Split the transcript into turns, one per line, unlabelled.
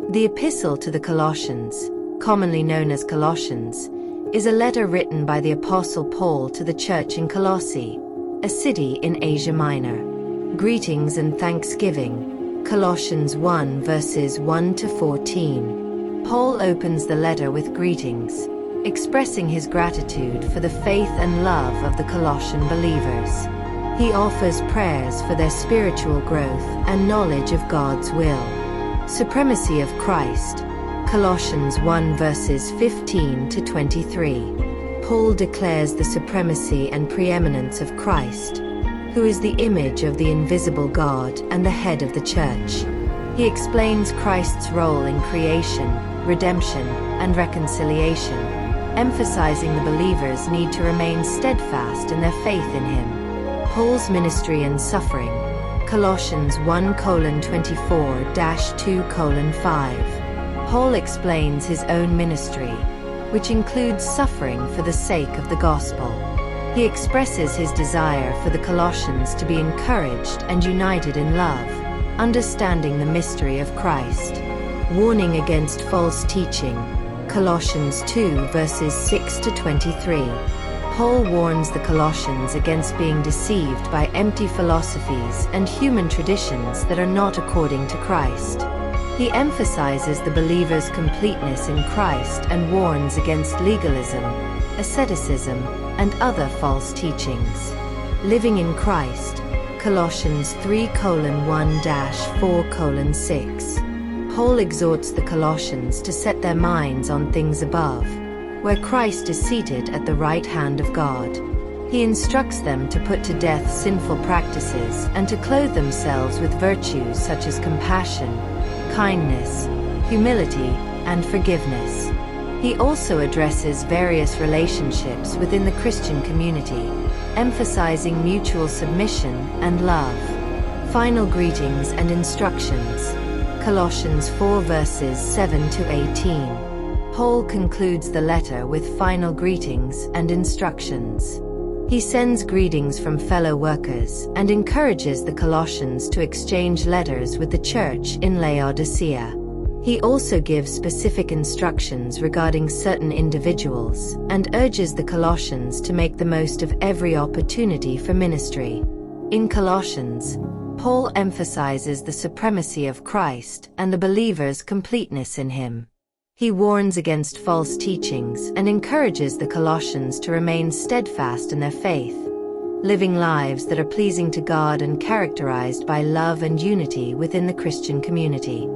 The Epistle to the Colossians, commonly known as Colossians, is a letter written by the Apostle Paul to the church in Colossae, a city in Asia Minor. Greetings and thanksgiving. Colossians 1 verses 1 to 14. Paul opens the letter with greetings, expressing his gratitude for the faith and love of the Colossian believers. He offers prayers for their spiritual growth and knowledge of God's will. Supremacy of Christ. Colossians 1 verses 15 to 23. Paul declares the supremacy and preeminence of Christ, who is the image of the invisible God and the head of the church. He explains Christ's role in creation, redemption, and reconciliation, emphasizing the believers' need to remain steadfast in their faith in him. Paul's ministry and suffering. Colossians 1:24-2:5. Paul explains his own ministry, which includes suffering for the sake of the gospel. He expresses his desire for the Colossians to be encouraged and united in love, understanding the mystery of Christ. Warning against false teaching. Colossians 2 verses 6 to 23. Paul warns the Colossians against being deceived by empty philosophies and human traditions that are not according to Christ. He emphasizes the believer's completeness in Christ and warns against legalism, asceticism, and other false teachings. Living in Christ. Colossians 3:1-4:6. Paul exhorts the Colossians to set their minds on things above, where Christ is seated at the right hand of God. He instructs them to put to death sinful practices and to clothe themselves with virtues such as compassion, kindness, humility, and forgiveness. He also addresses various relationships within the Christian community, emphasizing mutual submission and love. Final greetings and instructions. Colossians 4 verses 7 to 18. Paul concludes the letter with final greetings and instructions. He sends greetings from fellow workers and encourages the Colossians to exchange letters with the church in Laodicea. He also gives specific instructions regarding certain individuals and urges the Colossians to make the most of every opportunity for ministry. In Colossians, Paul emphasizes the supremacy of Christ and the believer's completeness in him. He warns against false teachings and encourages the Colossians to remain steadfast in their faith, living lives that are pleasing to God and characterized by love and unity within the Christian community.